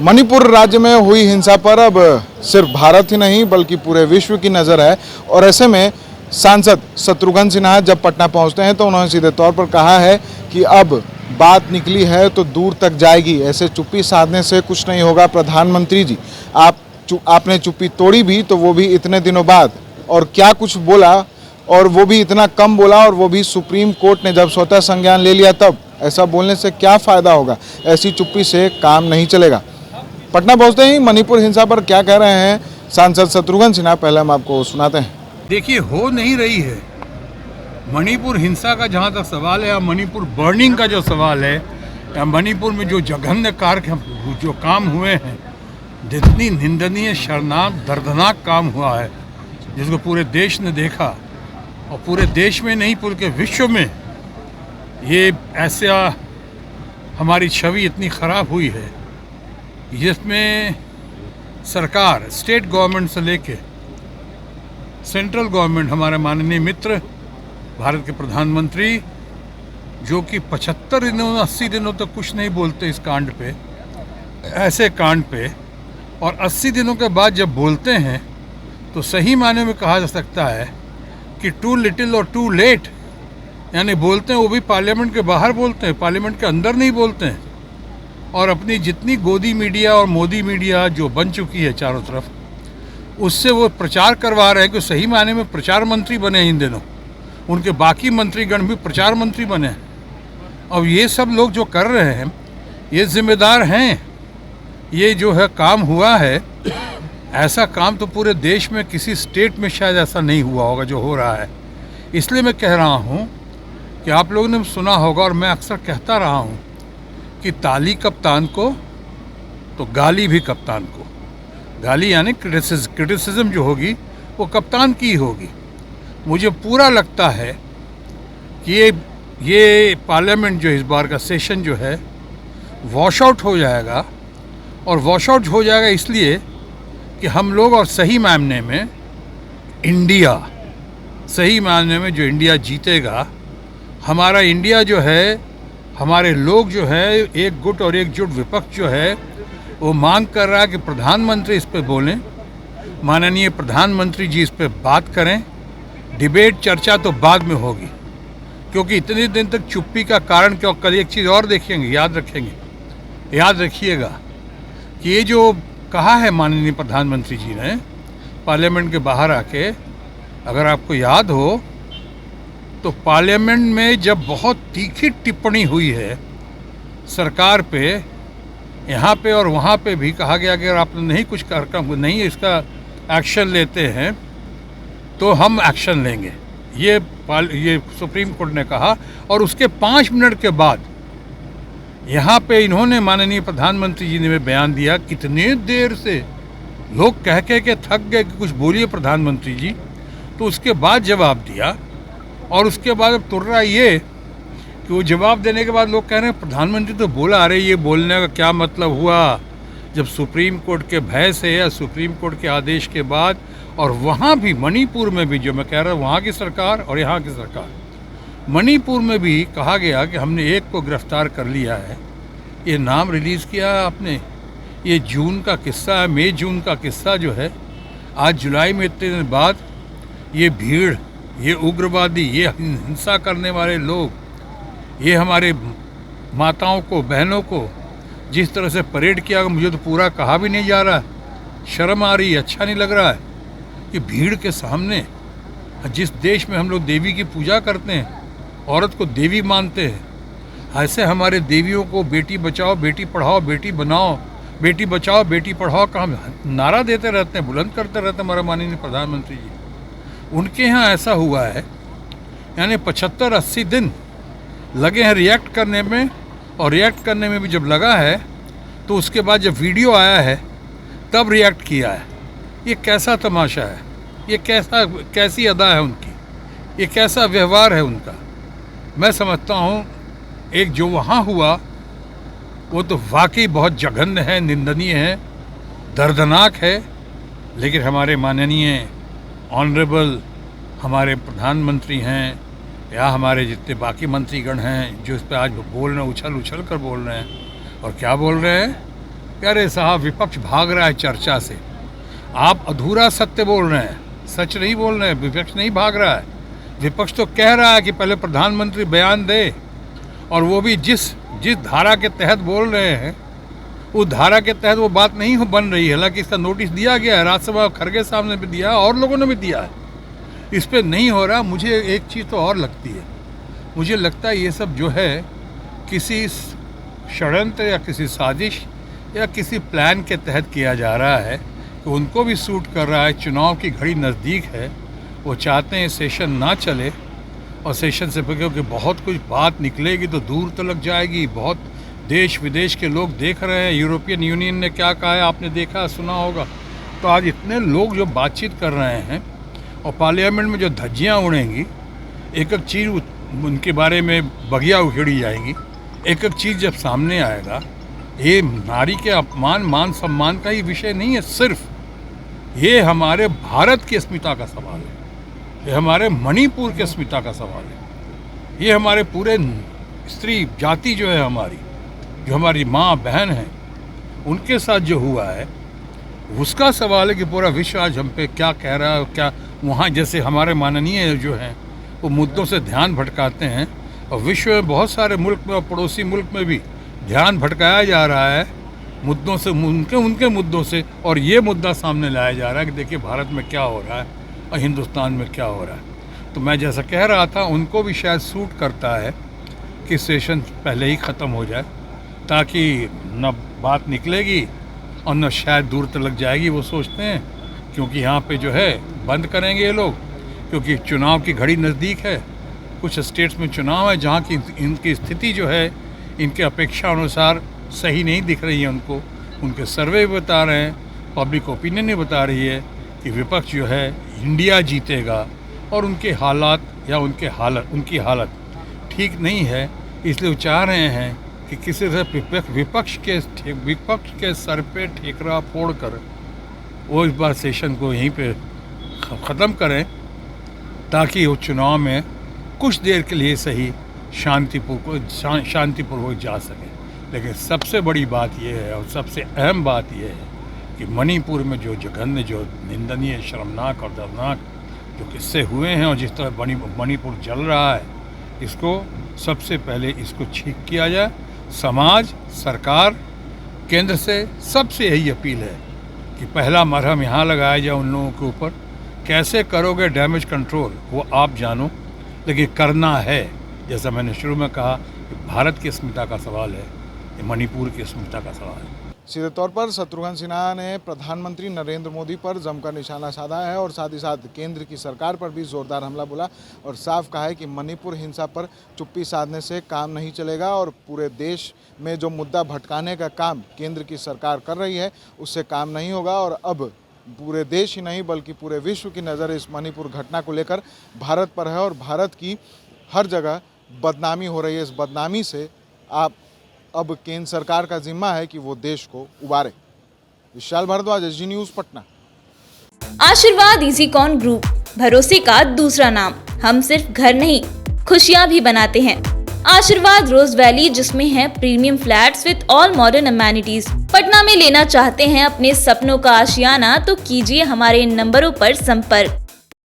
मणिपुर राज्य में हुई हिंसा पर अब सिर्फ भारत ही नहीं बल्कि पूरे विश्व की नज़र है और ऐसे में सांसद शत्रुघ्न सिन्हा जब पटना पहुंचते हैं तो उन्होंने सीधे तौर पर कहा है कि अब बात निकली है तो दूर तक जाएगी, ऐसे चुप्पी साधने से कुछ नहीं होगा। प्रधानमंत्री जी आपने चुप्पी तोड़ी भी तो वो भी इतने दिनों बाद, और क्या कुछ बोला और वो भी इतना कम बोला, और वो भी सुप्रीम कोर्ट ने जब स्वतः संज्ञान ले लिया तब। ऐसा बोलने से क्या फ़ायदा होगा, ऐसी चुप्पी से काम नहीं चलेगा। पटना पहुंचते ही मणिपुर हिंसा पर क्या कह रहे हैं सांसद शत्रुघ्न सिन्हा, पहले हम आपको सुनाते हैं। देखिए, हो नहीं रही है मणिपुर हिंसा का। जहाँ तक सवाल है या मणिपुर बर्निंग का जो सवाल है, या मणिपुर में जो जघन्य कार्य जो काम हुए हैं, जितनी निंदनीय, शर्मनाक, दर्दनाक काम हुआ है, जिसको पूरे देश ने देखा, और पूरे देश में नहीं पूरे विश्व में ये ऐसा हमारी छवि इतनी ख़राब हुई है, जिसमें सरकार, स्टेट गवर्नमेंट से लेके सेंट्रल गवर्नमेंट, हमारे माननीय मित्र भारत के प्रधानमंत्री, जो कि 75 दिनों 80 दिनों तक कुछ नहीं बोलते इस कांड पे, ऐसे कांड पे, और 80 दिनों के बाद जब बोलते हैं तो सही मायने में कहा जा सकता है कि टू लिटिल और टू लेट। यानी बोलते हैं वो भी पार्लियामेंट के बाहर बोलते हैं, पार्लियामेंट के अंदर नहीं बोलते हैं। और अपनी जितनी गोदी मीडिया और मोदी मीडिया जो बन चुकी है चारों तरफ, उससे वो प्रचार करवा रहे हैं कि सही मायने में प्रचार मंत्री बने इन दिनों, उनके बाकी मंत्रीगण भी प्रचार मंत्री बने। अब ये सब लोग जो कर रहे हैं ये जिम्मेदार हैं। ये जो है काम हुआ है, ऐसा काम तो पूरे देश में किसी स्टेट में शायद ऐसा नहीं हुआ होगा जो हो रहा है। इसलिए मैं कह रहा हूँ कि आप लोगों ने सुना होगा, और मैं अक्सर कहता रहा हूँ कि ताली कप्तान को तो गाली भी कप्तान को। गाली यानी क्रिटिसिज्म जो होगी वो कप्तान की ही होगी। मुझे पूरा लगता है कि ये पार्लियामेंट जो इस बार का सेशन जो है वॉश आउट हो जाएगा, और वॉश आउट हो जाएगा इसलिए कि हम लोग, और सही मायने में इंडिया, सही मायने में जो इंडिया जीतेगा, हमारा इंडिया जो है, हमारे लोग जो है, एक गुट और एकजुट विपक्ष जो है वो मांग कर रहा है कि प्रधानमंत्री इस पे बोलें, माननीय प्रधानमंत्री जी इस पे बात करें। डिबेट, चर्चा तो बाद में होगी, क्योंकि इतने दिन तक चुप्पी का कारण क्यों। कल एक चीज़ और देखेंगे, याद रखिएगा कि ये जो कहा है माननीय प्रधानमंत्री जी ने पार्लियामेंट के बाहर आके, अगर आपको याद हो तो पार्लियामेंट में जब बहुत तीखी टिप्पणी हुई है सरकार पे, यहाँ पे और वहाँ पे भी कहा गया कि अगर आप नहीं कुछ नहीं इसका एक्शन लेते हैं तो हम एक्शन लेंगे, ये सुप्रीम कोर्ट ने कहा। और उसके 5 मिनट के बाद यहाँ पे इन्होंने, माननीय प्रधानमंत्री जी ने बयान दिया। कितने देर से लोग कह के थक गए कि कुछ बोलिए प्रधानमंत्री जी, तो उसके बाद जवाब दिया। और उसके बाद अब तुर्रा ये कि वो जवाब देने के बाद लोग कह रहे हैं प्रधानमंत्री तो बोला, अरे ये बोलने का क्या मतलब हुआ, जब सुप्रीम कोर्ट के भय से या सुप्रीम कोर्ट के आदेश के बाद। और वहाँ भी मणिपुर में भी, जो मैं कह रहा हूँ, वहाँ की सरकार और यहाँ की सरकार, मणिपुर में भी कहा गया कि हमने एक को गिरफ्तार कर लिया है। ये नाम रिलीज़ किया है आपने, ये जून का किस्सा है, मई जून का किस्सा जो है। आज जुलाई में इतने दिन बाद ये भीड़, ये उग्रवादी, ये हिंसा करने वाले लोग, ये हमारे माताओं को, बहनों को जिस तरह से परेड किया, मुझे तो पूरा कहा भी नहीं जा रहा है, शर्म आ रही है, अच्छा नहीं लग रहा है कि भीड़ के सामने, जिस देश में हम लोग देवी की पूजा करते हैं, औरत को देवी मानते हैं, ऐसे हमारे देवियों को बेटी बचाओ, बेटी पढ़ाओ, बेटी बनाओ, बेटी बचाओ, बेटी पढ़ाओ का हम नारा देते रहते हैं, बुलंद करते रहते हैं हमारे माननीय प्रधानमंत्री जी। उनके यहाँ ऐसा हुआ है, यानी 75-80 दिन लगे हैं रिएक्ट करने में, और रिएक्ट करने में भी जब लगा है तो उसके बाद जब वीडियो आया है तब रिएक्ट किया है। ये कैसा तमाशा है, ये कैसी अदा है उनकी, ये कैसा व्यवहार है उनका। मैं समझता हूँ एक जो वहाँ हुआ वो तो वाकई बहुत जघन्य है, निंदनीय है, दर्दनाक है। लेकिन हमारे माननीय ऑनरेबल हमारे प्रधानमंत्री हैं, या हमारे जितने बाकी मंत्रीगण हैं जो इस पर आज बोल रहे हैं, उछल कर बोल रहे हैं, और क्या बोल रहे हैं कि अरे साहब विपक्ष भाग रहा है चर्चा से। आप अधूरा सत्य बोल रहे हैं, सच नहीं बोल रहे हैं। विपक्ष नहीं भाग रहा है, विपक्ष तो कह रहा है कि पहले प्रधानमंत्री बयान दे, और वो भी जिस धारा के तहत बोल रहे हैं उस धारा के तहत वो बात नहीं बन रही है। हालांकि इसका नोटिस दिया गया है, राज्यसभा खड़गे साहब ने भी दिया है और लोगों ने भी दिया है, इस पर नहीं हो रहा। मुझे एक चीज़ तो और लगती है, मुझे लगता है ये सब जो है किसी षड्यंत्र या किसी साजिश या किसी प्लान के तहत किया जा रहा है कि उनको भी सूट कर रहा है। चुनाव की घड़ी नज़दीक है, वो चाहते हैं सेशन ना चले, और सेशन से क्योंकि बहुत कुछ बात निकलेगी तो दूर तो लग जाएगी। बहुत देश विदेश के लोग देख रहे हैं, यूरोपियन यूनियन ने क्या कहा है आपने देखा सुना होगा। तो आज इतने लोग जो बातचीत कर रहे हैं और पार्लियामेंट में जो धज्जियाँ उड़ेंगी, एक एक चीज़ उनके बारे में बगिया उखेड़ी जाएंगी, एक एक चीज़ जब सामने आएगा, ये नारी के अपमान मान सम्मान का ही विषय नहीं है सिर्फ, ये हमारे भारत की अस्मिता का सवाल है, ये हमारे मणिपुर के अस्मिता का सवाल है, ये हमारे पूरे स्त्री जाति जो है हमारी, जो हमारी माँ बहन है, उनके साथ जो हुआ है उसका सवाल है कि पूरा विश्व आज हम पे क्या कह रहा है। क्या वहाँ जैसे हमारे माननीय जो हैं वो मुद्दों से ध्यान भटकाते हैं, और विश्व में बहुत सारे मुल्क में और पड़ोसी मुल्क में भी ध्यान भटकाया जा रहा है मुद्दों से, उनके मुद्दों से, और ये मुद्दा सामने लाया जा रहा है कि देखिए भारत में क्या हो रहा है और हिंदुस्तान में क्या हो रहा है। तो मैं जैसा कह रहा था, उनको भी शायद सूट करता है कि सेशन पहले ही ख़त्म हो जाए, ताकि न बात निकलेगी और न शायद दूर तक लग जाएगी। वो सोचते हैं क्योंकि यहाँ पे जो है बंद करेंगे ये लोग, क्योंकि चुनाव की घड़ी नज़दीक है। कुछ स्टेट्स में चुनाव है जहाँ की इनकी स्थिति जो है इनके अपेक्षा अनुसार सही नहीं दिख रही है उनको। उनके सर्वे भी बता रहे हैं, पब्लिक ओपिनियन भी बता रही है कि विपक्ष जो है इंडिया जीतेगा, और उनके हालात या उनकी हालत ठीक नहीं है। इसलिए वो चाह रहे हैं कि किसी तरह विपक्ष के सर पे ठेकरा फोड़कर वो इस बार सेशन को यहीं पे ख़त्म करें, ताकि वो चुनाव में कुछ देर के लिए सही शांतिपूर्वक जा सके। लेकिन सबसे बड़ी बात यह है और सबसे अहम बात यह है कि मणिपुर में जो जघन्य, जो निंदनीय, शर्मनाक और दर्दनाक जो किस्से हुए हैं और जिस तरह मणिपुर जल रहा है, इसको सबसे पहले इसको ठीक किया जाए। समाज, सरकार, केंद्र से सबसे यही अपील है कि पहला मरहम यहाँ लगाया जाए उन लोगों के ऊपर। कैसे करोगे डैमेज कंट्रोल वो आप जानो, लेकिन करना है। जैसा मैंने शुरू में कहा कि भारत की अस्मिता का सवाल है, ये मणिपुर की अस्मिता का सवाल है। सीधे तौर पर शत्रुघ्न सिन्हा ने प्रधानमंत्री नरेंद्र मोदी पर जमकर निशाना साधा है और साथ ही साथ केंद्र की सरकार पर भी जोरदार हमला बोला और साफ कहा है कि मणिपुर हिंसा पर चुप्पी साधने से काम नहीं चलेगा और पूरे देश में जो मुद्दा भटकाने का काम केंद्र की सरकार कर रही है उससे काम नहीं होगा। और अब पूरे देश ही नहीं बल्कि पूरे विश्व की नज़र इस मणिपुर घटना को लेकर भारत पर है और भारत की हर जगह बदनामी हो रही है। इस बदनामी से अब केंद्र सरकार का जिम्मा है कि वो देश को उबारे। Vishal Bhardwaj, SG news, Patna. आशीर्वाद इजीकॉन ग्रुप, भरोसे का दूसरा नाम। हम सिर्फ घर नहीं, खुशियां भी बनाते हैं। आशीर्वाद रोज वैली, जिसमें है premium flats with all modern amenities. Patna में लेना चाहते हैं अपने सपनों का आशियाना, तो कीजिए हमारे इन नंबरों पर संपर्क।